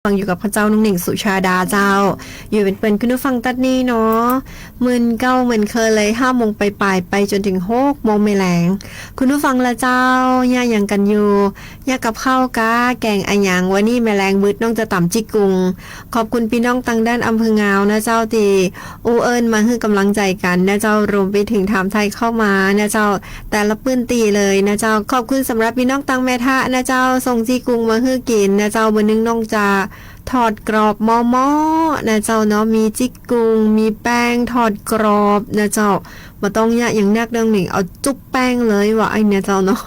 ฟังอยู่กับพระเจ้านุ่งหนิงสุชาดาเจ้าอยู่เป็นเพื่อนคุณผู้ฟังตัดนี้เนาะเหมือนเคยเลย5 โมงไปจนถึง6 โมงไม่แรงคุณผู้ฟังละเจ้าย่าอย่างกันอยู่ย่ากับข้าวกาแกงอะหยังวันนี้แมลงมืดน้องจะต่ำจิกกุงขอบคุณพี่น้องตังด้านอำเภองาวนะเจ้าตีอูเอิญมาให้กำลังใจกันนะเจ้ารวมไปถึงถามไทยเข้ามานะเจ้าแต่ละปื้นตีเลยนะเจ้าขอบคุณสำหรับพี่น้องตังแม่ทะนะเจ้าส่งจิกกุงมาให้กินนะเจ้ามื้อนึงน้องจะทอดกรอบมอนะเจ้าเนาะมีจิกกุงมีแป้งทอดกรอบนะเจ้าบ่ต้องยะอย่างนักเรื่องหนึ่งเอาจุ๊บแป้งเลยว่าไอ้เนี่ยเจ้าเนาะ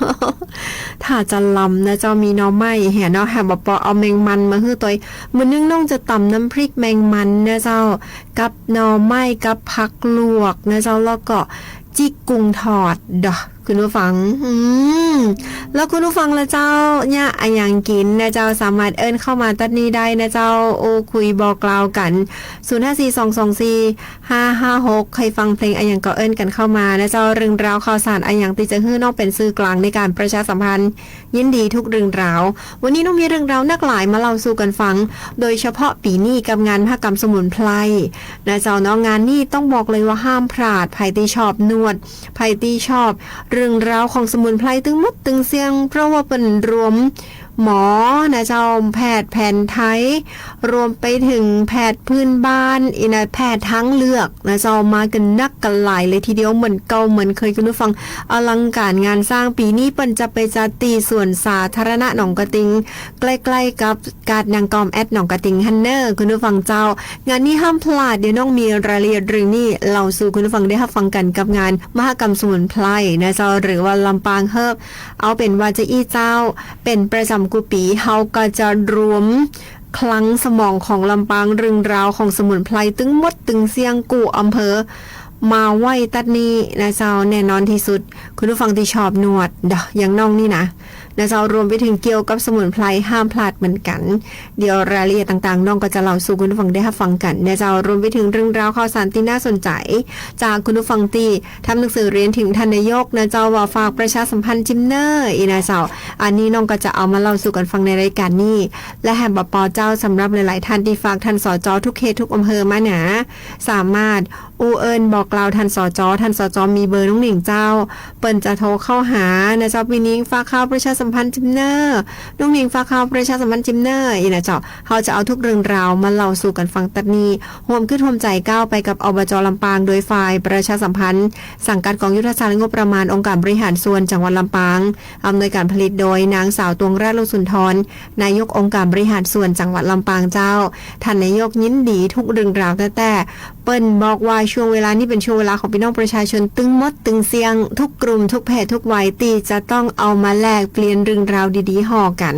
ถ้าจะลำนะเจ้ามีหน่อไม้แห่เนาะแห่บ่ปอเอาแมงมันมาฮื้อตัวมื้อนึงน้องจะตำน้ำพริกแมงมันนะเจ้ากับหน่อไม้กับผักลวกนะเจ้าแล้วก็จิกกุงทอดดอกคุณผู้ฟังแล้วคุณผู้ฟังละเจ้าเนี่ยอะหยังกินนะเจ้าสามารถเอิ้นเข้ามาตัดนี้ได้นะเจ้าโอคุยบอกกล่าวกัน0542245556ใครฟังเพลงอะหยังก็เอิ้นกันเข้ามานะเจ้าเรื่องราวข่าวสารอะหยังที่จะฮื้อนอกเป็นสื่อกลางในการประชาสัมพันธ์ยินดีทุกเรื่องราววันนี้น้องมีเรื่องราวนักหลายมาเล่าสู่กันฟังโดยเฉพาะปีนี้กับงานมหกรรมสมุนไพรนะเจ้าเนาะงานนี้ต้องบอกเลยว่าห้ามพลาดไผที่ชอบนวดไผที่ชอบเรื่องราวของสมุนไพรตึงมดตึงเสียงเพราะว่าเป็นรวมหมอนะเจ้าแพทย์แผนไทยรวมไปถึงแพทย์พื้นบ้านอีนะแพทย์ทั้งเลือกนะเจ้ามากันนักกันหลายเลยทีเดียวเหมือนเก่าเหมือนเคยคุณผู้ฟังอลังการงานสร้างปีนี้เปิ้นจะไปจัดตีส่วนสาธารณะหนองกระติงใกล้ๆกับกาดนางกอมแอดหนองกระติงฮันเนอร์คุณผู้ฟังเจ้างานนี้ห้ามพลาดเดี๋ยวน้องมีรายละเอียดเรื่องนี้เล่าสู่คุณผู้ฟังได้รับฟังกันกับงานมหกรรมสมุนไพรนะเจ้าหรือว่าลำปางเฮิบเอาเป็นว่าจะอี้เจ้าเป็นประจำกุปีเฮาก็จะรวมคลังสมองของลำปางเรื่องราวของสมุนไพรตึงมดตึงเสียงกู่อำเภอมาไว้ตัดนี้นะเจ้าแน่นอนที่สุดคุณผู้ฟังที่ชอบนวดอย่างน้องนี่นะเจ้ารวมไปถึงเกี่ยวกับสมุนไพรห้ามพลาดเหมือนกันเดี๋ยวรายละเอียดต่างๆน้องก็จะเล่าสู่คุณผู้ฟังได้รับฟังกันเจ้ารวมไปถึงเรื่องราวข่าวสารที่น่าสนใจจากคุณผู้ฟังที่ทำหนังสือเรียนถึงท่านนายกเจ้าว่าฝากประชาสัมพันธ์จิมเนอร์อีนะเจ้าอันนี้น้องก็จะเอามาเล่าสู่กันฟังในรายการนี้และแฮมบปอเจ้าสำหรับหลายๆท่านที่ฝากท่านสจทุกเขตทุกอำเภอมาหนาสามารถอูเอิญบอกกล่าวท่านสจมีเบอร์น้องหนิงเจ้าเปิ้นจะโทรเข้าหานะเจ้าปีนี้ฝากข่าวประชาสัมพันธ์จิมเนอร์น้องหนิงฝากข่าวประชาสัมพันธ์จิมเนอร์อีนะเจ้าเฮาจะเอาทุกเรื่องราวมาเล่าสู่กันฟังตัดนี้ร่วมขึ้นร่วมใจก้าวไปกับอบจลำปางโดยฝ่ายประชาสัมพันธ์สังกัดกองยุทธศาสตร์และงบประมาณองค์การบริหารส่วนจังหวัดลำปางอำนวยการผลิตโดยนางสาวตวงราชลุสุนทรนายกองค์การบริหารส่วนจังหวัดลำปางเจ้าท่านนายกยินดีทุกเรื่องราวแต่เปิ้นบอกว่าช่วงเวลานี้เป็นช่วงเวลาของพี่น้องประชาชนตึงมดตึงเสียงทุกกลุ่มทุกเพศทุกวัยตีจะต้องเอามาแลกเปลี่ยนเรื่องราวดีๆห่อกัน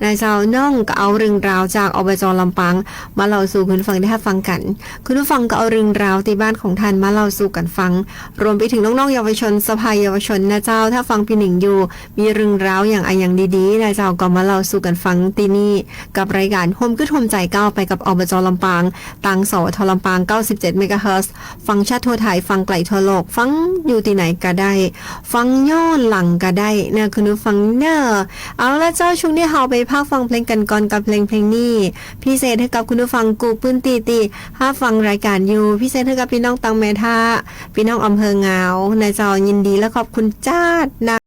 นายเจ้าน้องก็เอาเรื่องราวจากอบจลำปางมาเล่าสู่คุณฟังได้ฟังกันคุณผู้ฟังก็เอาเรื่องราวที่บ้านของท่านมาเล่าสู่กันฟังรวมไปถึงน้องๆเยาวชนสภาเยาวชนนะเจ้าถ้าฟังพี่หนิงอยู่มีเรื่องราวอย่างดีๆนายเจ้าก็มาเล่าสู่กันฟังที่นี่กับรายการโฮมคือโฮมใจก้าวไปกับอบจลำปางตังสทลำปาง97เมกะเฮิรตซ์ฟังชัดทั่วไทยฟังไกลทั่วโลกฟังอยู่ที่ไหนก็ได้ฟังย้อนหลังก็ได้นะคุณผู้ฟังเนอะเอาละเจ้าช่วงนี้เฮาไปพักฟังเพลงกันก่อนกับเพลงนี้พิเศษให้กับคุณผู้ฟังกูปื้นตีถ้าฟังรายการอยู่พิเศษให้กับพี่น้องตังแม่ท่าพี่น้องอำเภองาวนะเจ้ายินดีและขอบคุณจ้านะ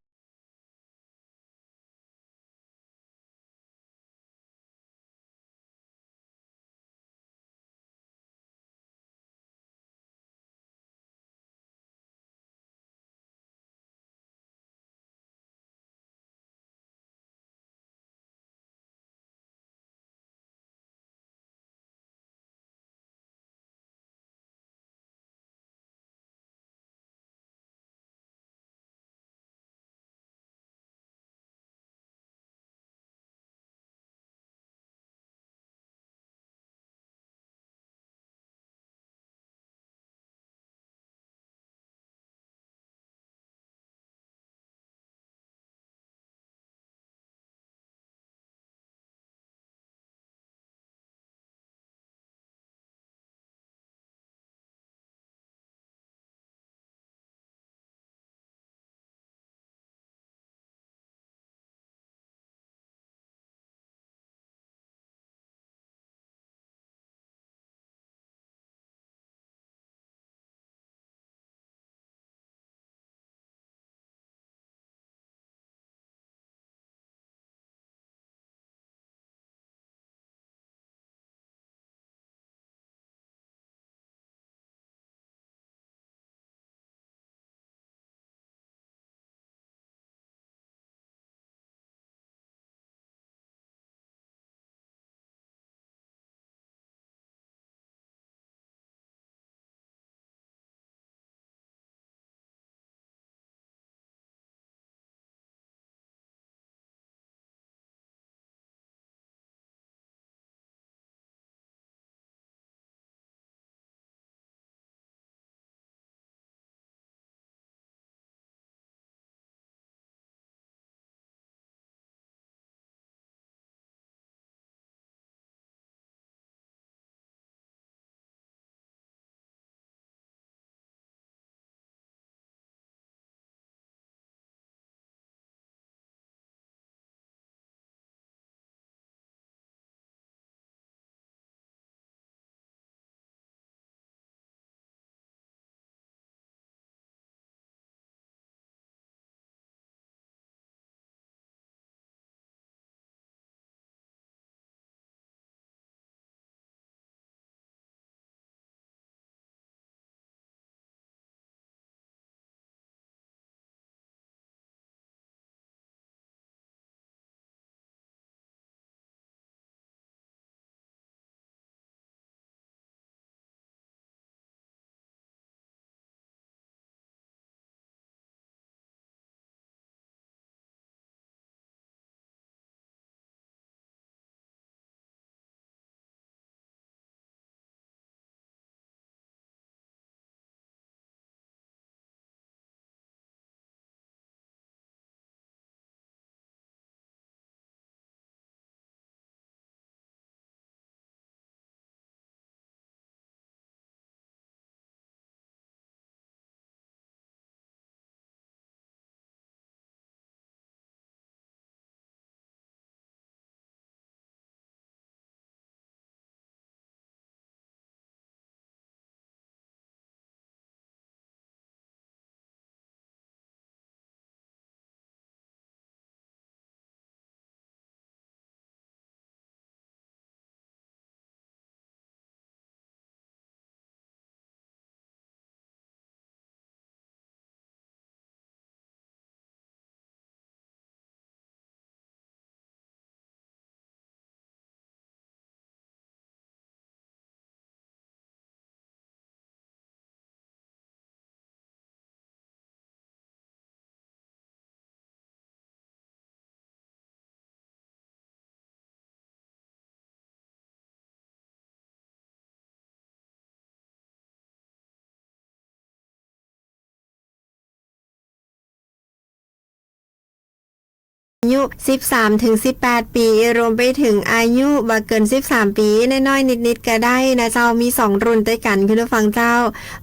อายุ 13 ถึง 18 ปี รวมไปถึงอายุบ่เกิน 13 ปีน้อยๆนิดๆก็ได้นะเจ้ามี 2 รุ่นด้วยกันคุณผู้ฟังเจ้า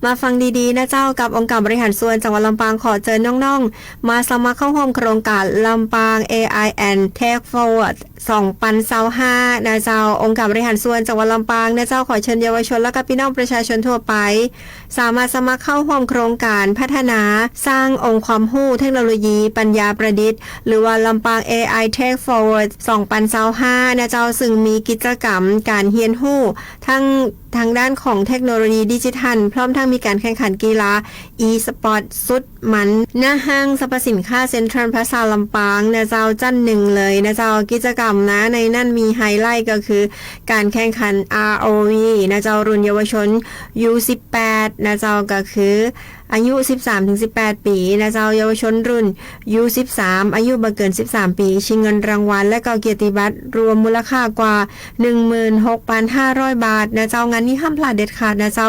มาฟังดีๆนะเจ้ากับองค์การบริหารส่วนจังหวัดลำปางขอเชิญน้องๆมาสมัครเข้าร่วมโครงการลำปาง AI and Tech Forward 2025นะเจ้าองค์การบริหารส่วนจังหวัดลำปางนะเจ้าขอเชิญเยาวชนและก็พี่น้องประชาชนทั่วไปสามารถสมัครเข้าร่วมโครงการพัฒนาสร้างองค์ความรู้เทคโนโลยีปัญญาประดิษฐ์หรือว่าลำปาง AI Tech Forward 2025นะเจ้าซึ่งมีกิจกรรมการเรียนรู้ทางด้านของเทคโนโลยีดิจิทัลพร้อมทั้งมีการแข่งขันกีฬา e-sport สุดมันหน้าห้างสรรพสินค้าเซ็นทรัลพลาซาลำปางนะเจ้าจันหนึ่งเลยนะเจ้ากิจกรรมนะในนั่นมีไฮไลท์ก็คือการแข่งขัน ROV นะเจ้ารุ่นเยาวชน U18 นะเจ้าก็คืออายุ 13-18 ปีนะเจ้าเยาวชนรุ่น U13 อายุบ่เกิน 13 ปีชิงเงินรางวัลและก็เกียรติบัตรรวมมูลค่ากว่า 16,500 บาทนะเจ้างานนี้ห้ามพลาดเด็ดขาดนะเจ้า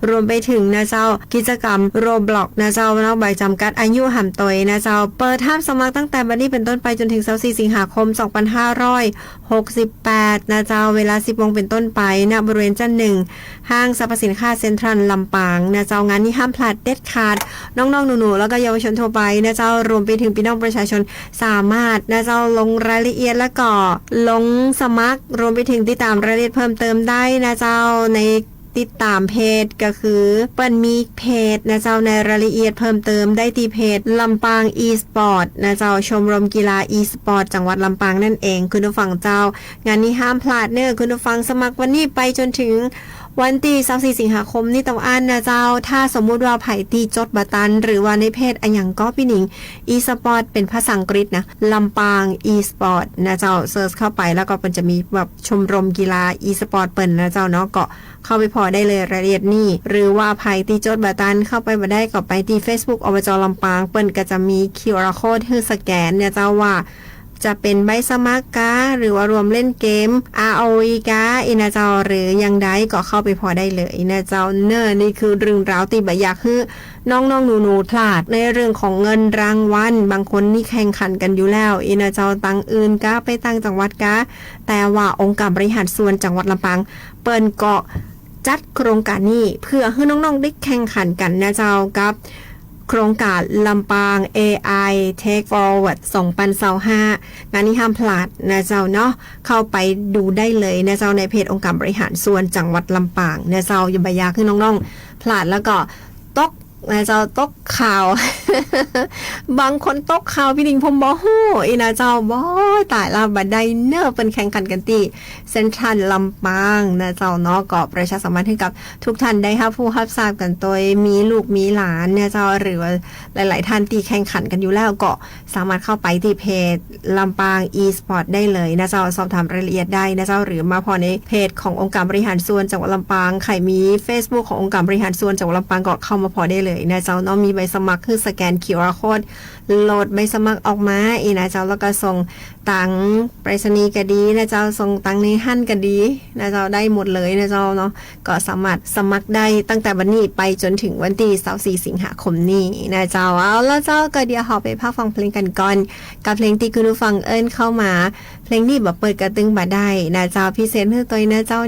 รวมไปถึงนะเจ้ากิจกรรม Roblox นะเจ้าเนาะใบจำกัดอายุห่ำตยนะเจ้าเปิดห้ามสมัครตั้งแต่บัดนี้เป็นต้นไปจนถึง24สิงหาคม 2568นะเจ้าเวลา 10 โมงเป็นต้นไปณบริเวณจันหนึ่งห้างสรรพสินค้าเซ็นทรัลลำปางนะเจ้างานนี้ห้ามพลาดเด็ดขาดน้องๆหนูๆแล้วก็เยาวชนทั่วไปนะเจ้ารวมไปถึงพี่น้องประชาชนสามารถนะเจ้าลงรายละเอียดแล้วก็ลงสมัครรวมไปถึงติดตามรายละเอียดเพิ่มเติมได้นะเจ้าในติดตามเพจก็คือเปิ้นมีเพจนะเจ้าในรายละเอียดเพิ่มเติมได้ที่เพจลำปาง e-sport นะเจ้าชมรมกีฬา e-sport จังหวัดลำปางนั่นเองคุณผู้ฟังเจ้างานนี้ห้ามพลาดเนอะคุณผู้ฟังสมัครวันนี้ไปจนถึงวันที่24สิงหาคมนี่ต้องอ่านนะเจ้าถ้าสมมุติว่าไผตีจดบตันหรือว่าในเพจอันหยังก็พี่หนิง e-sport เป็นภาษาอังกฤษนะลำปาง e-sport นะเจ้าเซิร์ชเข้าไปแล้วก็มันจะมีแบบชมรมกีฬา e-sport เปิ้นนะเจ้าเนาะก็เข้าไปพอได้เลยรายละเอียดนี่หรือว่าไผตีจดบตันเข้าไปบ่ได้ก็ไปที่ Facebook อบจลำปางเปิ้นก็จะมี QR code ให้สแกนเนี่ยเจ้าว่าจะเป็นใบสมัครกาหรือว่ารวมเล่นเกม ROV กาอินะเจ้าหรือยังใดก็เข้าไปพอได้เลยนะเจ้าเนอนี่คือเรื่องราวที่บ่อยากคือน้องๆหนูๆพลาดในเรื่องของเงินรางวัลบางคนนี่แข่งขันกันอยู่แล้วอินะเจ้าตังอื่นกาไปตั้งจังหวัดกาแต่ว่าองค์การบริหารส่วนจังหวัดลำปางเปิ้นก็จัดโครงการนี้เพื่อให้น้องๆได้แข่งขันกันนะเจ้ากับโครงการลำปาง AI Tech Forward 2025งานนี้ห้ามพลาดนะเจ้าเนาะเข้าไปดูได้เลยนะเจ้าในเพจองค์การบริหารส่วนจังหวัดลำปางนะเจ้าอย่าไปยากขึ้นน้องๆพลาดแล้วก็ตกนะเจ้าตกข่าว บางคนตกข่าวพี่ดิงผมบอกฮู้อีนะเจ้าบ่ตายละบัดใดเนอเป็นแข่งขันกันที่เซ็นทรัลลำปางนะเจ้าเนาะก็ประชาสัมพันธ์ให้กับทุกท่านได้รับผู้รับทราบกันโดยมีลูกมีหลานเนี่ยเจ้าหรือว่าหลายๆท่านที่แข่งขันกันอยู่แล้วก็สามารถเข้าไปที่เพจลำปาง e-sport ได้เลยนะเจ้าสอบถามรายละเอียดได้นะเจ้าหรือมาพอในเพจขององค์การบริหารส่วนจังหวัดลำปางใครมี Facebook ขององค์การบริหารส่วนจังหวัดลำปางก็เข้ามาพอได้เลยนะเจ้าเนาะมีใบสมัครคือสแกน QR code โหลดใบสมัครออกมาอีนะเจ้าแล้วก็ส่งตังไปรษณีย์ก็ดีนะเจ้าส่งตังในหั่นก็ดีนะเจ้าได้หมดเลยนะเจ้าเนาะก็สามารถสมัครได้ตั้งแต่วันนี้ไปจนถึงวันที่24สิงหาคมนี้นะเจ้าเอาแล้วเจ้าก็เดี๋ยวขอไปพักฟังเพลงกันก่อนกับเพลงที่คุณผู้ฟังเอิ้นเข้ามาเพลงนี้บ่เปิดกระตึงบ่ได้นะเจ้าพิเศษให้ตัวนะเจ้า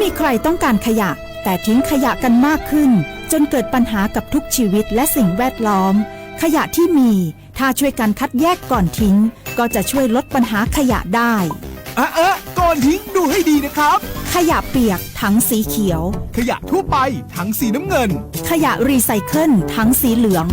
มีใครต้องการขยะแต่ทิ้งขยะกันมากขึ้นจนเกิดปัญหากับทุกชีวิตและสิ่งแวดล้อมขยะที่มีถ้าช่วยกันคัดแยกก่อนทิ้งก็จะช่วยลดปัญหาขยะได้ก่อนทิ้งดูให้ดีนะครับ ขยะเปียกถังสีเขียวขยะทั่วไปถังสีน้ำเงินขยะรีไซเคิลถังสีเหลือง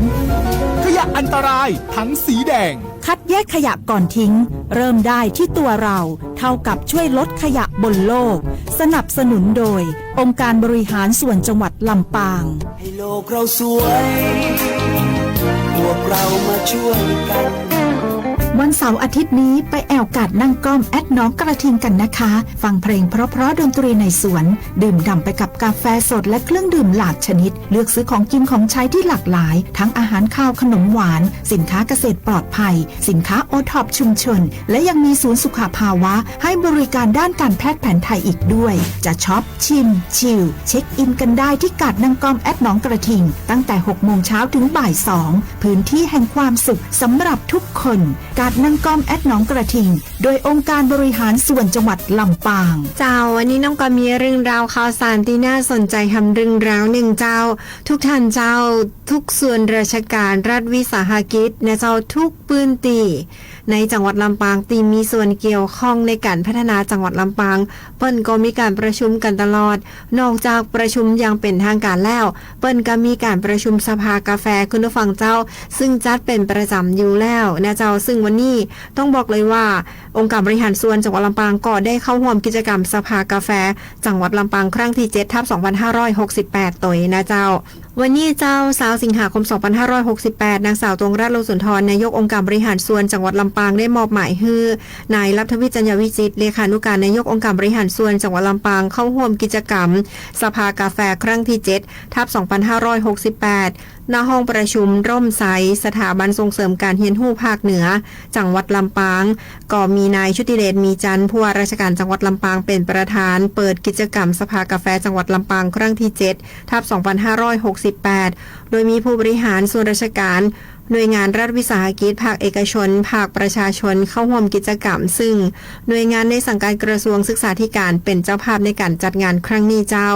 ขยะอันตรายถังสีแดงคัดแยกขยะก่อนทิ้งเริ่มได้ที่ตัวเราเท่ากับช่วยลดขยะบนโลกสนับสนุนโดยองค์การบริหารส่วนจังหวัดลำปางให้โลกเราสวยพวกเรามาช่วยกันวันเสาร์อาทิตย์นี้ไปแอวกาดนั่งก้อมน้องกระทิงกันนะคะฟังเพลงเพราะดนตรีในสวนดื่มด่ำไปกับกาแฟสดและเครื่องดื่มหลากชนิดเลือกซื้อของกินของใช้ที่หลากหลายทั้งอาหารข้าวขนมหวานสินค้าเกษตรปลอดภัยสินค้าโอท็อปชุมชนและยังมีศูนย์สุขภาวะให้บริการด้านการแพทย์แผนไทยอีกด้วยจะช็อปชิมชิลเช็คอินกันได้ที่กาดนั่งก้อมน้องกระทิงตั้งแต่ 6 โมงเช้าถึงบ่าย 2พื้นที่แห่งความสุขสำหรับทุกคนกาดนั่งก้อมน้องกระทิงโดยองค์การบริหารส่วนจังหวัดลำปางเจ้าวันนี้น้องก็มีเรื่องราวข่าวสารที่น่าสนใจทำเรื่องราวหนึ่งเจ้าทุกท่านเจ้าทุกส่วนราชการรัฐวิสาหกิจนะเจ้าทุกพื้นที่ในจังหวัดลำปางตีมีส่วนเกี่ยวข้องในการพัฒนาจังหวัดลำปางเปิ้นก็มีการประชุมกันตลอดนอกจากประชุมอย่างเป็นทางการแล้วเปิ้นก็มีการประชุมสภากาแฟคุณผู้ฟังเจ้าซึ่งจัดเป็นประจำอยู่แล้วนะเจ้าซึ่งวันนี้ต้องบอกเลยว่าองค์การบริหารส่วนจังหวัดลำปางก็ได้เข้าร่วมกิจกรรมสภากาแฟจังหวัดลำปางครั้งที่ 7/2568ตยนะเจ้าวันนี้เจ้าสาวสิงหาคม 2568นางสาวตวงราช โลสุนทรนายกองค์การบริหารส่วนจังหวัดลำปางได้มอบหมายให้นายรัฐวิทย์ จัญญวิจิตรเลขานุการนายกองค์การบริหารส่วนจังหวัดลำปางเข้าร่วมกิจกรรมสภากาแฟครั้งที่ 7/2568 ณ ห้องประชุมร่มใสสถาบันส่งเสริมการเรียนรู้ภาคเหนือจังหวัดลำปางก็มีนายชุติเดชมีจันทร์ผู้ว่าราชการจังหวัดลำปางเป็นประธานเปิดกิจกรรมสภากาแฟจังหวัดลำปางครั้งที่ 7/2568 โดยมีผู้บริหารส่วนราชการหน่วยงานรัฐวิสาหกิจภาคเอกชนภาคประชาชนเข้าร่วมกิจกรรมซึ่งหน่วยงานในสังกัดกระทรวงศึกษาธิการเป็นเจ้าภาพในการจัดงานครั้งนี้เจ้า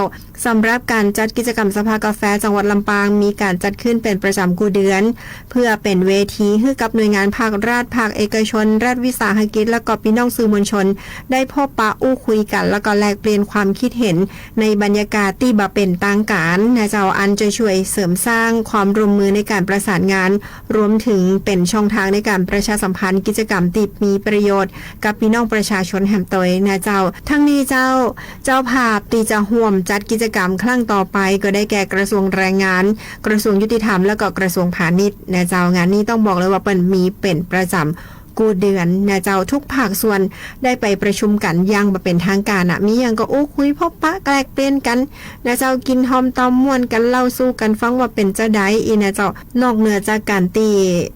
สำหรับการจัดกิจกรรมสภากาแฟจังหวัดลำปางมีการจัดขึ้นเป็นประจำกูเดือนเพื่อเป็นเวทีให้กับหน่วยงานภาครัฐภาคเอกชนรัฐวิสาหกิจและก็พี่น้องสื่อมวลชนได้พบปะอู้คุยกันแล้วก็แลกเปลี่ยนความคิดเห็นในบรรยากาศที่บ่เป็นทางการนะเจ้าอันจะช่วยเสริมสร้างความร่วมมือในการประสานงานรวมถึงเป็นช่องทางในการประชาสัมพันธ์กิจกรรมที่มีประโยชน์กับพี่น้องประชาชนแห่งตนนะเจ้าทั้งนี้เจ้าภาพที่จะร่วมจัดกิจกรรมครั้งต่อไปก็ได้แก่กระทรวงแรงงานกระทรวงยุติธรรมและก็กระทรวงพาณิชย์นะเจ้างานนี้ต้องบอกเลยว่ามีเป็นประจำกูเดือนนะเจ้าทุกภาคส่วนได้ไปประชุมกันอย่างเป็นทางการมีอย่างก็คุยพบปะแลกเปลี่ยนกันนะเจ้ากินหอมตอมม่วนกันเล่าสู้กันฟังว่าเป็นจะได้อีนะเจ้านอกเหนือจากการตี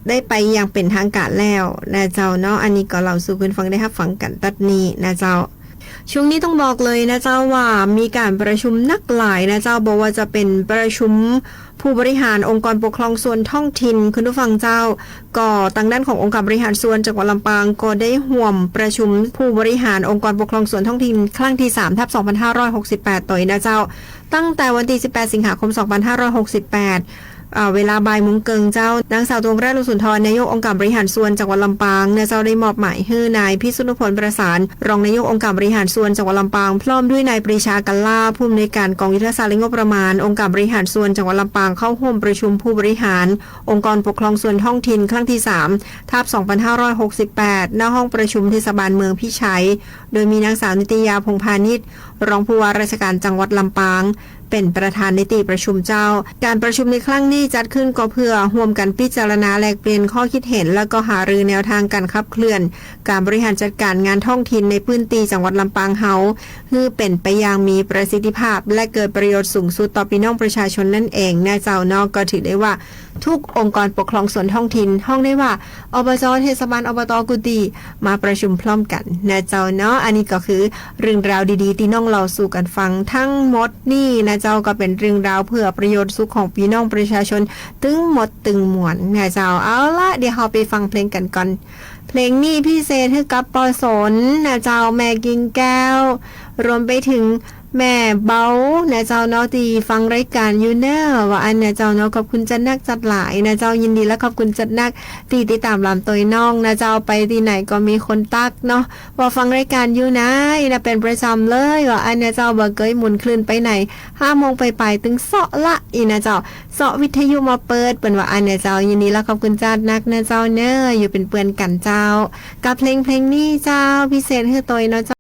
ได้ไปอย่างเป็นทางการแล้วนะเจ้าเนาะอันนี้ก็เล่าสู่เพิ่นฟังได้รับฟังกันตัดนี้นะเจ้าช่วงนี้ต้องบอกเลยนะเจ้าว่ามีการประชุมนักหลายนะเจ้าบอกว่าจะเป็นประชุมผู้บริหารองค์กรปกครองส่วนท้องถิ่นคุณผู้ฟังเจ้าก็ทางด้านขององค์การบริหารส่วนจังหวัดลำปางก็ได้ร่วมประชุมผู้บริหารองค์กรปกครองส่วนท้องถิ่นครั้งที่ 3/2568 ต่อยนะเจ้าตั้งแต่วันที่ 18 สิงหาคม 2568เวลาบ่ายโมงเกิงเจ้านางสาวตวงราช โลสุนทรนายกองค์การบริหารส่วนจังหวัดลำปางเนี่ยเจ้าได้มอบหมายให้นายพิสุทธิพลประสานรองนายกองค์การบริหารส่วนจังหวัดลำปางพร้อมด้วยนายปรีชากัลลาผู้อำนวยการกองยุทธศาสตร์และงบประมาณองค์การบริหารส่วนจังหวัดลำปางเข้าร่วมประชุมผู้บริหารองค์กรปกครองส่วนท้องถิ่นครั้งที่ 3/2568 ณ ห้องประชุมเทศบาลเมืองพิชัยโดยมีนางสาวนิตยาพงษ์พานิชรองผู้ว่าราชการจังหวัดลำปางเป็นประธานในที่ประชุมเจ้าการประชุมในครั้งนี้จัดขึ้นก็เพื่อร่วมกันพิจารณาแลกเปลี่ยนข้อคิดเห็นและก็หารือแนวทางการขับเคลื่อนการบริหารจัดการงานท้องถิ่นในพื้นที่จังหวัดลำปางเฮาให้เป็นไปอย่างมีประสิทธิภาพและเกิดประโยชน์สูงสุดต่อพี่น้องประชาชนนั่นเองนะเจ้าเนาะก็ถือได้ว่าทุกองค์กรปกครองส่วนท้องถิ่นห้องได้ว่าอบจ.เทศบาลอบต.กุฏิมาประชุมพร้อมกันนะเจ้าเนาะอันนี้ก็คือเรื่องราวดีๆที่น้องเราสู่กันฟังทั้งหมดนี่นะเจ้าก็เป็นเรื่องราวเพื่อประโยชน์สุขของพี่น้องประชาชนตึงหมดตึงมวลนะเจ้าเอาละเดี๋ยวเราไปฟังเพลงกันก่อนเพลงนี้พิเศษให้กับปอสนนะเจ้าแม่กิ่งแก้วรวมไปถึง แม่เบานะเจ้าเนาะที่ฟังรายการอยู่เนอะว่าอันเนี่ยเจ้าเนาะขอบคุณจัดนักจัดหลายนะเจ้ายินดีและขอบคุณจัดนักที่ติดตามลำตัวน้องนะเจ้าไปที่ไหนก็มีคนตักเนาะว่าฟังรายการอยู่นะนะเป็นประจำเลยว่าอันเนี่ยเจ้าบ่เคยหมุนคลื่นไปไหน5 โมงไปถึงเสาะละอีนะเจ้าเสาะวิทยุมาเปิดเป็นว่าอันเนี่ยเจ้ายินดีและขอบคุณจัดนักนะเจ้าเนอะอยู่เป็นเพื่อนกันเจ้ากับเพลงนี้เจ้าพิเศษคือตัวเนาะ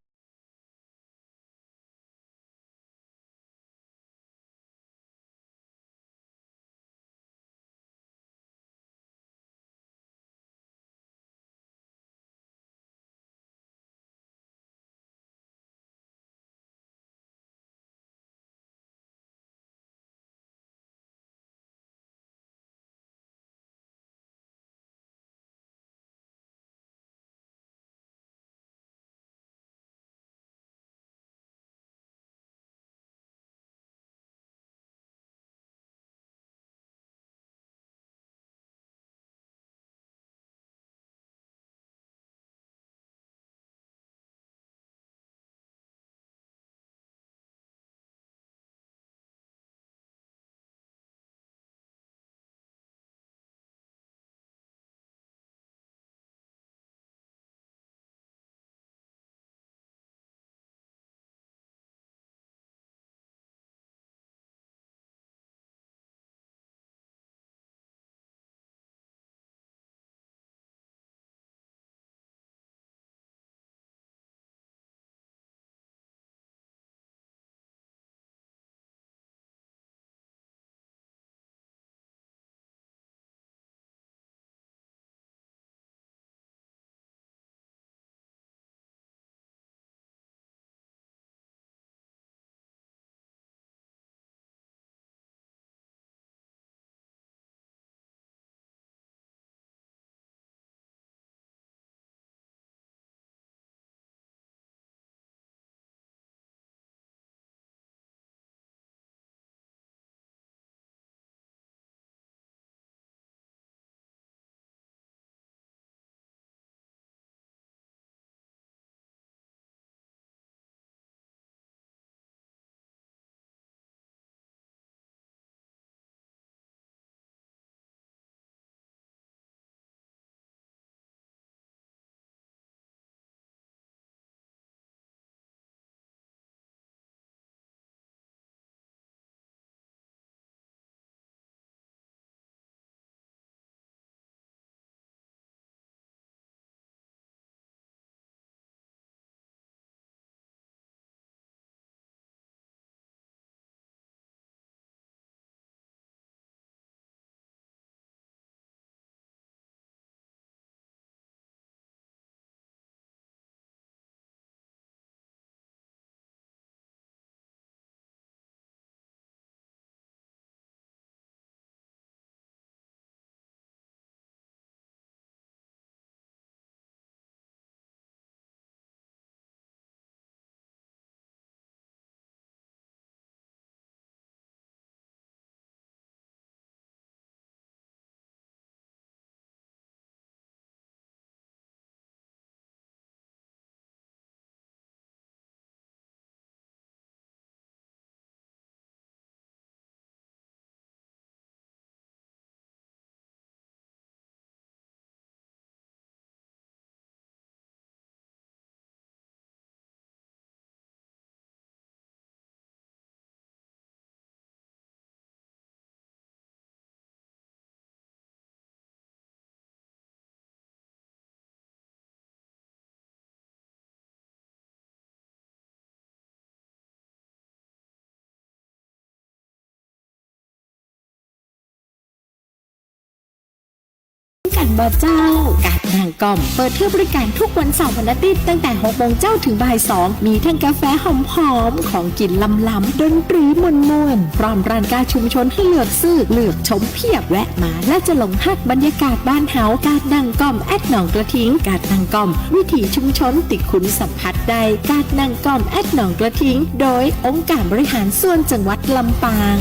กันบ่เจ้ากาดนางกอมเปิดให้บริการทุกวันเสาร์วันอาทิตย์ตั้งแต่6 โมงเจ้าถึงบ่าย 2มีทั้งกาแฟหอมๆของกินล้ำๆดนตรีมวนๆพร้อมร้านกาชุมชนให้เลือกซื้อเลือกชมเพียบแวะมาและจะหลงฮักบรรยากาศบ้านเฮากาดนางกอมหนองกระทิงกาดนางกอมวิถีชุมชนติดขุนสัมผัสใดกาดนางกอมหนองกระทิงโดยองค์การบริหารส่วนจังหวัดลำปาง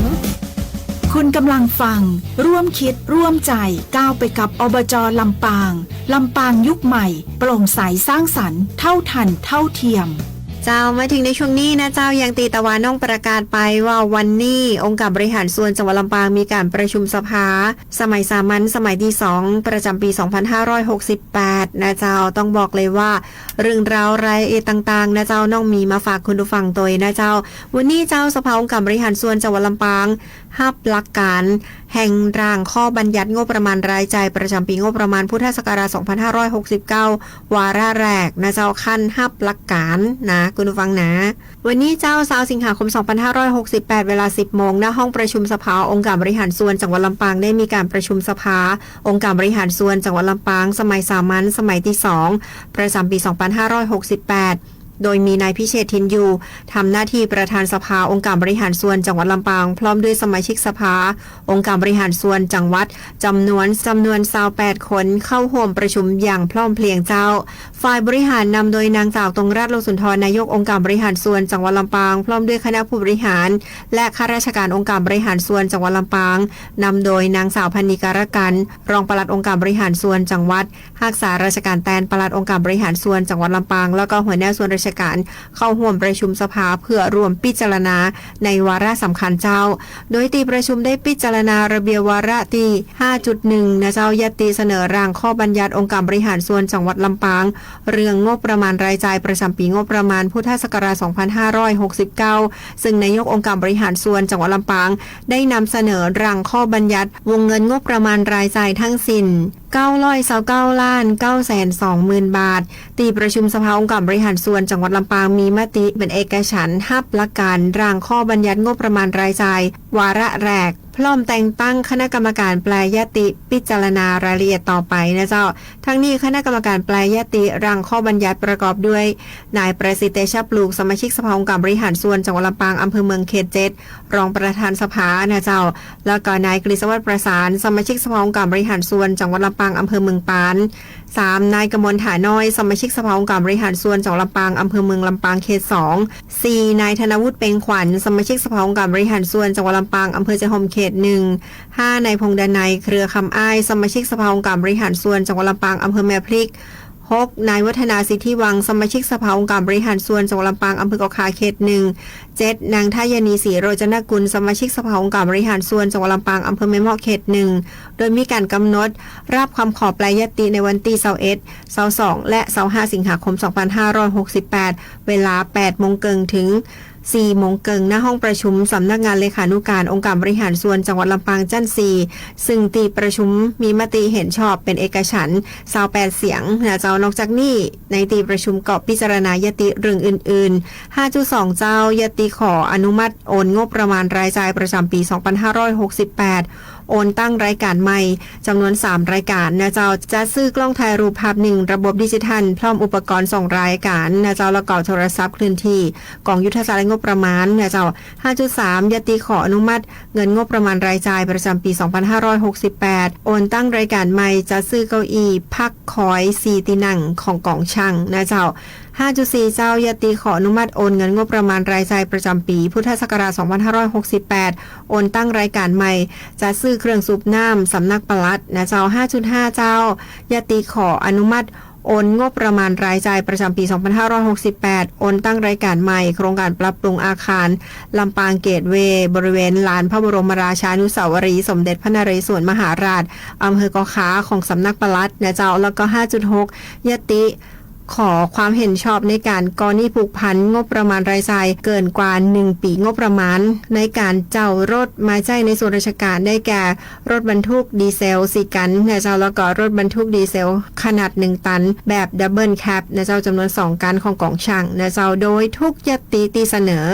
คุณกำลังฟังร่วมคิดร่วมใจก้าวไปกับอบจ.ลำปางลำปางยุคใหม่โปร่งใสสร้างสรรค์เท่าทันเท่าเทียม เจ้ามาถึงในช่วงนี้นะเจ้ายังตีตะวันน้องประกาศไปว่าวันนี้องค์การบริหารส่วนจังหวัดลำปางมีการประชุมสภาสมัยสามัญสมัยที่2ประจำปี 2568นะเจ้าต้องบอกเลยว่าเรื่องราวรายละเอียดต่างๆนะเจ้าน้องมีมาฝากคุณผู้ฟังตัวนะเจ้าวันนี้เจ้าสภาองค์การบริหารส่วนจังหวัดลำปางฮับหลักการแห่งร่างข้อบัญญัติงบประมาณรายจ่ายประจำปีงบประมาณพุทธศักราช 2569 วาระแรกนะเจ้าขั้นฮับหลักการนะคุณผู้ฟังนะวันนี้เจ้า20 สิงหาคม 2568 เวลา 10 โมงณห้องประชุมสภาองค์การบริหารส่วนจังหวัดลำปางได้มีการประชุมสภาองค์การบริหารส่วนจังหวัดลำปางสมัยสามัญสมัยที่2ประจำปี 2568โดยมีนายพิเชษฐ์ทินยูทำหน้าที่ประธานสภาองค์การบริหารส่วนจังหวัดลำปางพร้อมด้วยสมาชิกสภาองค์การบริหารส่วนจังหวัดจำนวน28 คนเข้าร่วมประชุมอย่างพร้อมเพรียงเจ้าฝ่ายบริหารนำโดยนางสาวตรงราช โลสุนทรนายกองค์การบริหารส่วนจังหวัดลำปางพร้อมด้วยคณะผู้บริหารและข้าราชการองค์การบริหารส่วนจังหวัดลำปางนำโดยนางสาวพันนิการกันรองปลัดองค์การบริหารส่วนจังหวัดรักษาราชการแทนปลัดองค์การบริหารส่วนจังหวัดลำปางแล้วก็หัวหน้าส่วนราชการเข้าร่วมประชุมสภาเพื่อรวมพิจารณาในวาระสำคัญเจ้าโดยที่ประชุมได้พิจารณาระเบียบวาระที่ 5.1 นะเจ้ายติเสนอร่างข้อบัญญัติองค์การบริหารส่วนจังหวัดลำปางเรื่องงบประมาณรายจ่ายประจำปีงบประมาณพุทธศักราช 2569 ซึ่งนายกองค์การบริหารส่วนจังหวัดลำปางได้นำเสนอร่างข้อบัญญัติวงเงินงบประมาณรายจ่ายทั้งสิ้น929,920,000 บาทที่ประชุมสภาองค์การบริหารส่วนจังหวัดลำปางมีมติเป็นเอกฉันท์ฮับหลักการร่างข้อบัญญัติงบประมาณรายจ่ายวาระแรกพร้อมแต่งตั้งคณะกรรมการแปลยติพิจารณารายละเอียดต่อไปนะเจ้าทั้งนี้คณะกรรมการแปลยติร่างข้อบัญญัติประกอบด้วยนายประสิทธิ์เตชะปลูกสมาชิกสภาองค์การบริหารส่วนจังหวัดลำปางอำเภอเมืองเขต 7รองประธานสภานะเจ้าแล้วก็นายกฤษวัฒน์ประสานสมาชิกสภาองค์การบริหารส่วนจังหวัดลำปางอำเภอเมืองปาน 3. นายกมลถาน้อยสมาชิกสภาองค์การบริหารส่วนจังหวัดลำปางอำเภอเมืองลำปางเขต 2 4. นายธนวุฒิเป็งขวัญสมาชิกสภาองค์การบริหารส่วนจังหวัดลำปางอำเภอเจาะห่มเขต 1 5. นายพงษ์ดนัยเครือคำอ้ายสมาชิกสภาองค์การบริหารส่วนจังหวัดลำปางอำเภอแม่พริก 6. นายวัฒนาสิทธิวังสมาชิกสภาองค์การบริหารส่วนจังหวัดลำปางอำเภอกเกาะคาเขต 1 7. นางทายานีศรีโรจนกุลสมาชิกสภาองค์การบริหารส่วนจังหวัดลำปางอำเภอแม่เมาะเขต 1โดยมีการกำหนดรับคำขอแปลยติในวันที่21 22 และ 25 สิงหาคม 2568 เวลา 8 โมงเกิงถึง4 โมงเกิงณห้องประชุมสำนักงานเลขานุการองค์การบริหารส่วนจังหวัดลำปางจันทร์4ซึ่งที่ประชุมมีมติเห็นชอบเป็นเอกฉันท์28 เสียงนะเจ้านอกจากนี้ในที่ประชุมก็พิจารณายติเรื่องอื่นๆ 5.2 เจ้ายติขออนุมัติโอนงบประมาณรายจ่ายประจำปี 2568 โอนตั้งรายการใหม่จำนวน3รายการนะเจ้าจะซื้อกล้องถ่ายรูปภาพ1ระบบดิจิทัลพร้อมอุปกรณ์2รายการนะเจ้าแล้วก็โทรศัพท์เคลื่อนที่กองยุทธศาสตร์และงบประมาณนะเจ้า 5.3 ยติขออนุมัติเงินงบประมาณรายจ่ายประจำปี 2568 โอนตั้งรายการใหม่จะซื้อเก้าอี้พักคอย4ที่นั่งของกองช่างนะเจ้า5.4 เจ้ายติขออนุมัติโอนเงินงบประมาณรายจ่ายประจำปีพุทธศักราช 2568 โอนตั้งรายการใหม่จะซื้อเครื่องสูบน้ำสำนักปลัดนะเจ้า 5.5 เจ้ายติขออนุมัติโอนงบประมาณรายจ่ายประจำปี 2568 โอนตั้งรายการใหม่โครงการปรับปรุงอาคารลำปางเกตเวย์บริเวณลานพระบรมราชานุสาวรีย์สมเด็จพระนเรศวรมหาราชอำเภอเกาะคาของสำนักปลัดนะเจ้าแล้วก็ 5.6 ยติขอความเห็นชอบในการกรณีผูกพันงบประมาณรายจ่ายเกินกว่า1ปีงบประมาณในการเจ้ารถมาใช้ในส่วนราชการได้แก่รถบรรทุกดีเซล4กันนะเจ้าแล้วก็รถบรรทุกดีเซลขนาด1ตันแบบดับเบิลแคปนะเจ้าจำนวน2กันของกองช่างนะเจ้าโดยทุกยติที่เสนอ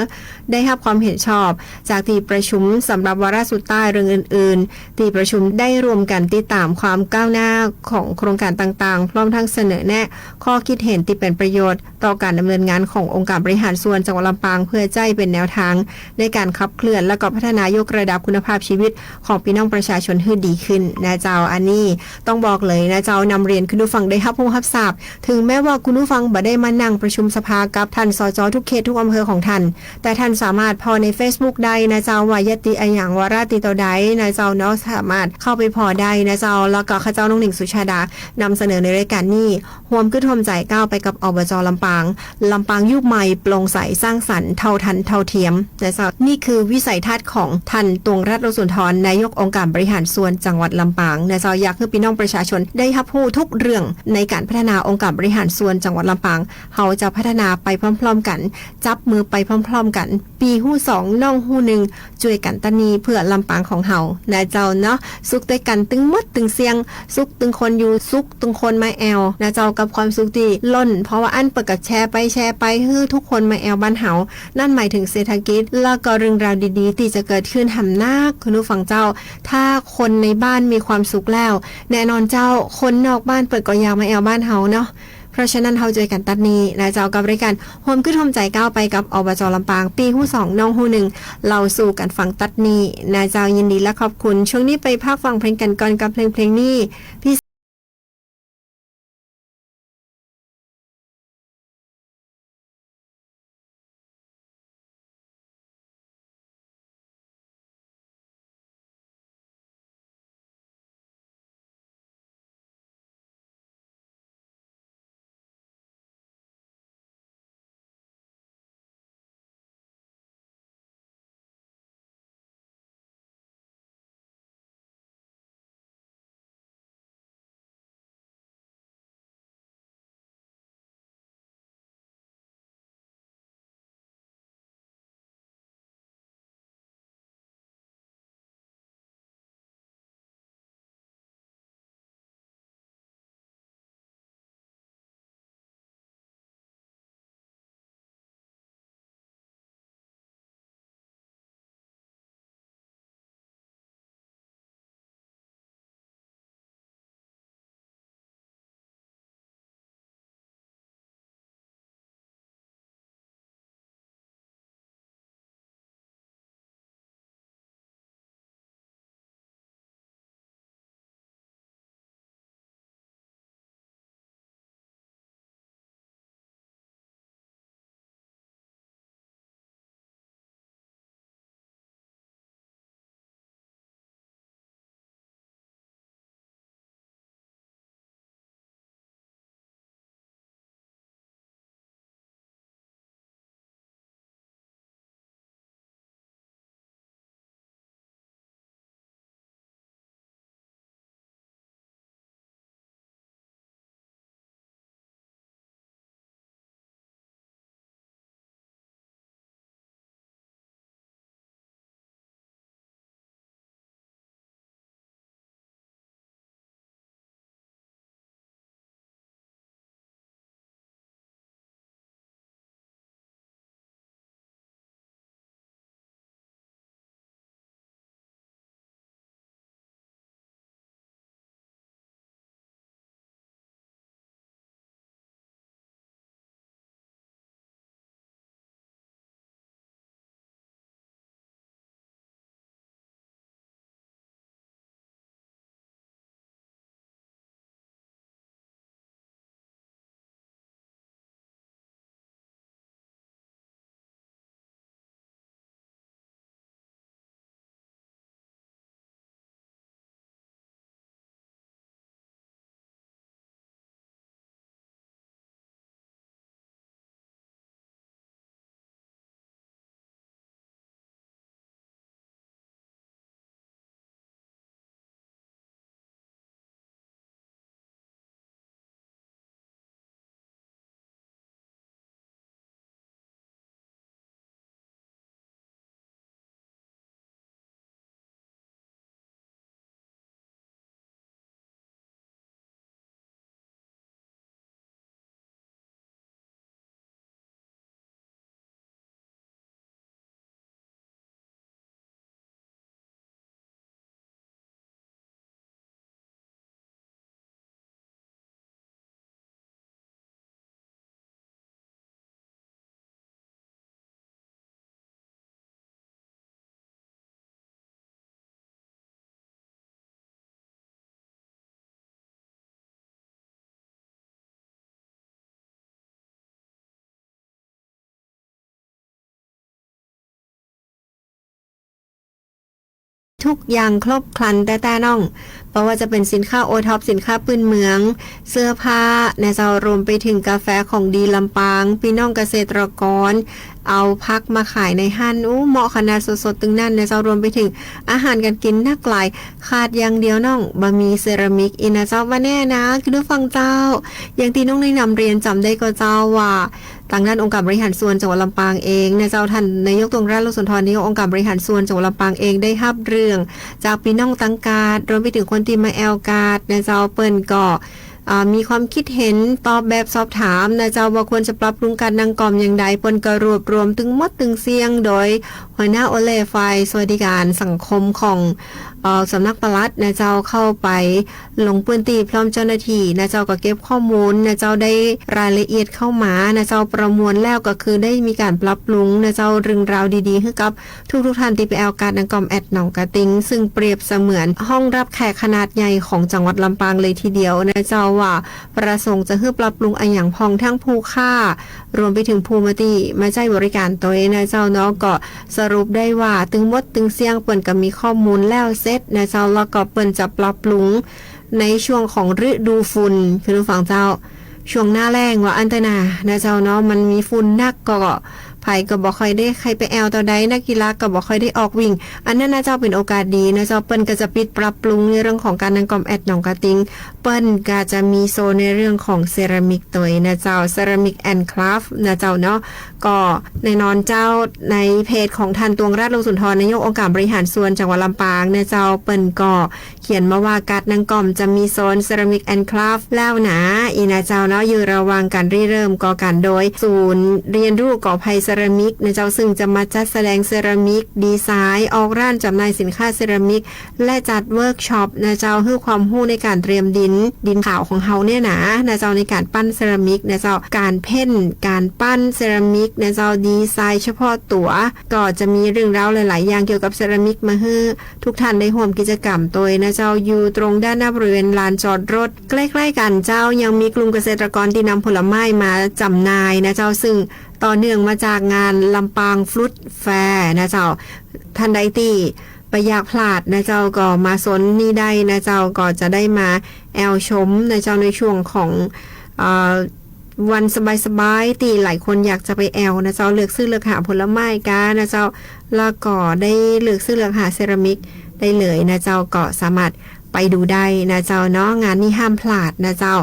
ได้รับความเห็นชอบจากที่ประชุมสำหรับวาระสุดท้ายเรื่องอื่นๆที่ประชุมได้รวมกันติดตามความก้าวหน้าของโครงการต่างๆพร้อมทั้งเสนอแนะข้อคิดเห็นที่เป็นประโยชน์ต่อการดำเนินงานขององค์การบริหารส่วนจังหวัดลำปางเพื่อใจเป็นแนวทางในการขับเคลื่อนและก็พัฒนายกระดับคุณภาพชีวิตของพี่น้องประชาชนให้ดีขึ้นนะเจ้าอันนี้ต้องบอกเลยนะเจ้านำเรียนคุณผู้ฟังได้รับรู้รับทราบถึงแม้ว่าคุณผู้ฟังบ่ได้มานั่งประชุมสภากับท่านสจทุกเขตทุกอำเภอของท่านแต่ท่านสามารถพอใน Facebook ได้นะเจ้าว่ายติอะไรอย่างวาระติต่อใดนะเจ้าเนาะสามารถเข้าไปพอได้นะเจ้าแล้วก็ข้าเจ้าน้องหนิงสุชาดานำเสนอในรายการนี้ร่วมกึศร่วมใจ ก้าวไปกับอบจลำปางยุคใหม่โปร่งใสสร้างสรรค์เท่าทันเท่าเทียมและนี่คือวิสัยทัศน์ของท่านตวงรัตน์ โอสุนทรนายกองค์การบริหารส่วนจังหวัดลำปางและอยากให้พี่น้องประชาชนได้รับรู้ทุกเรื่องในการพัฒนาองค์การบริหารส่วนจังหวัดลำปางเราจะพัฒนาไปพร้อมๆกันจับมือไปพร้อมๆกันปีหู้2น้องหู้1ช่วยกันตะนีเพื่อลำปางของเฮานะเจ้าเนาะสุขด้วยกันตึงมดตึงเสียงสุขตึงคนอยู่สุขตึงคนมาแอวนะเจ้ากับความสุขที่ล้นเพราะว่าอันเปิดกับแชร์ไปฮือทุกคนมาแอวบ้านเฮานั่นหมายถึงเศรษฐกิจแล้วก็เรื่องราวดีๆที่จะเกิดขึ้นหำหน้าคุณผู้ฟังเจ้าถ้าคนในบ้านมีความสุขแล้วแน่นอนเจ้าคนนอกบ้านเปิดก็อยากมาแอวบ้านเฮาเนาะเพราะฉะนั้นเฮาช่วยกันตัดนี้และเจ้ากับรายการโฮมขึ้นโฮมใจก้าวไปกับอบจลำปางปีหู้2น้องหู้1เราสู่กันฟังตัดนี้นะเจ้ายินดีและขอบคุณช่วงนี้ไปพักฟังเพลงกันก่อนกับเพลงนี้พี่ ทุกอย่างครบครันแต่น้องเพราะว่าจะเป็นสินค้าโอท็อปสินค้าพื้นเมืองเสื้อผ้านะเจ้ารวมไปถึงกาแฟของดีลำปางพี่น้องเกษตรกรเอาพักมาขายในห้างเหมาะขนาดสดๆตึงนั่นนะเจ้ารวมไปถึงอาหารการกินนักหลายขาดอย่างเดียวน้องบะหมี่เซรามิกอินะเจ้าว่าแน่นะคือด้วยฟังเจ้าอย่างที่น้องได้นำเรียนจำได้ก็เจ้าว่าทางด้านองค์การบริหารส่วนจังหวัดลำปางเองนะเจ้าท่านนายกตวงราชโลกสุนทรนายกองค์การบริหารส่วนจังหวัดลำปางเองได้รับเรื่องจากพี่น้องตังกาดรวมไปถึงคนที่มาแอลกาดนะเจ้าเปิ้นก็มีความคิดเห็นตอบแบบสอบถามนะเจ้าว่าควรจะปรับปรุงการนางกอมอย่างใดเปิ้นก็รวบรวมถึงหมดถึงเสียงโดยหัวหน้าโอเลฝ่ายสวัสดิการสังคมของสำนักปลัดนะเจ้าเข้าไปลงพื้นที่พร้อมเจ้าหน้าที่นะเจ้าก็เก็บข้อมูลนะเจ้าได้รายละเอียดเข้ามานะเจ้าประมวลแล้วก็คือได้มีการปรับปรุงนะเจ้าเรื่องราวดีๆให้กับทุกท่านที่ไปแอลการนางกอมแอดหนองกระติงซึ่งเปรียบเสมือนห้องรับแขกขนาดใหญ่ของจังหวัดลำปางเลยทีเดียวนะเจ้าว่าประสงค์จะเพื่อปรับปรุงอันอย่างพองทั้งผู้ค่ารวมไปถึงภูมิติมาใช้บริการตัวเองนะเจ้าเนาะก็สรุปได้ว่าตึงมดตึงเสียงเปิ่นก็มีข้อมูลแล้วเสร็จนะเจ้าแล้วก็เปิ่นจะปรับปรุงในช่วงของฤดูฝุ่นคือฝั่งเจ้าช่วงหน้าแล้งว่าอันตนานะเจ้าเนาะมันมีฝุ่นนักก็ไผก็บ่ค่อยได้ใครไปแอลต่อใดนักกีฬาก็บ่ค่อยได้ออกวิ่งอันนั้นนะเจ้าเป็นโอกาสดีนะเจ้าเปิ้นก็จะปิดปรับปรุงในเรื่องของการนางกอมแอดหนองกระติงเปิ้นก็จะมีโซนในเรื่องของเซรามิกตัวนะเจ้าเซรามิกแอนด์คราฟต์นะเจ้าเนาะก็แน่นอนเจ้าในเพจของท่านตวงราชโลกสุนทรนายกองค์การบริหารส่วนจังหวัดลำปางนะเจ้าเปิ้นก็เขียนมาว่าการนางกอมจะมีโซนเซรามิกแอนด์คราฟต์แล้วนะอีนะเจ้าเนาะอยู่ระหว่างการเริ่มก่อการโดยศูนย์เรียนรู้ก่อภัยเซรามิกนะเจ้าซึ่งจะมาจัดแสดงเซรามิกดีไซน์ออกร้านจำหน่ายสินค้าเซรามิกและจัดเวิร์กช็อปนะเจ้าให้ความรู้ในการเตรียมดินขาวของเฮาเนี่ยนะเจ้าในการปั้นเซรามิกนะเจ้าการเพ้นการปั้นเซรามิกนะเจ้าดีไซน์เฉพาะตัวก็จะมีเรื่องราวหลายๆอย่างเกี่ยวกับเซรามิกมาให้ทุกท่านได้ร่วมกิจกรรมโดยนะเจ้าอยู่ตรงด้านหน้าบริเวณลานจอดรถใกล้ๆกันเจ้ายังมีกลุ่มเกษตรกรที่นำผลไม้มาจำหน่ายนะเจ้าซึ่งต่อเนื่องมาจากงานลำปางฟรุตแฟร์นะเจ้าท่านใดที่ไปอยากพลาดนะเจ้าก็มาสนนี่ได้นะเจ้าก็จะได้มาแอลชมนะเจ้าในช่วงของวันสบายๆที่หลายคนอยากจะไปแอลนะเจ้าเลือกซื้อเลือกหาผลไม้กันนะเจ้าแล้วก็ได้เลือกซื้อเลือกหาเซรามิกได้เลยนะเจ้าก็สามารถไปดูได้นะเจ้าเนาะงานนี้ห้ามพลาดนะเจ้า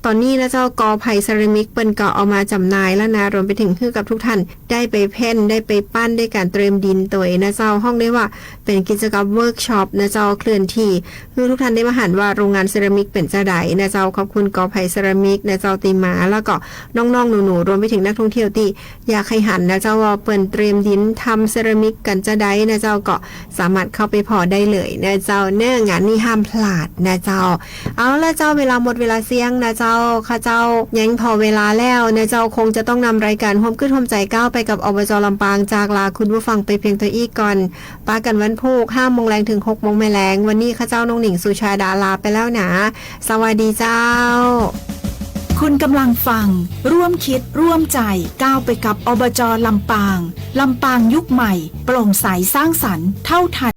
ตอนนี้นะเจ้ากอไผ่เซรามิกเปิ้นก็เอามาจำหน่ายแล้วนะรวมไปถึงคือกับทุกท่านได้ไปเพ้นได้ไปปั้นได้การเตรียมดินตัวนะเจ้าห้องได้ว่าเป็นกิจกรรมเวิร์กช็อปนะเจ้าเคลื่อนที่คือทุกท่านได้มาหันว่าโรงงานเซรามิกเป็นจะไดนะเจ้าขอบคุณกอไผ่เซรามิกนะเจ้าตีมาแล้วก็น้องๆหนูๆรวมไปถึงนักท่องเที่ยวที่อยากให้หันนะเจ้าว่าเปิ้นเตรียมดินทำเซรามิกกันจะไดนะเจ้าก็สามารถเข้าไปพอได้เลยนะเจ้าเนื้องานนี้ห้ามพลาดนะเจ้าเอาละเจ้าเวลาหมดเวลาเสี่ยงนะเจ้าข้าเจ้ายังพอเวลาแล้วนะเจ้าคงจะต้องนำรายการร่วมขึ้นร่วมใจก้าวไปกับอบจ.ลำปางจากลาคุณผู้ฟังไปเพียงตัวอีกก่อนปากันวันพุธ 5 โมงแรงถึง 6 โมงแมลงวันนี้ข้าเจ้าน้องหนิงสุชาดาลาไปแล้วนะสวัสดีเจ้าคุณกำลังฟังร่วมคิดร่วมใจก้าวไปกับอบจ.ลำปางลำปางยุคใหม่โปร่งใสสร้างสรรค์เท่าทัน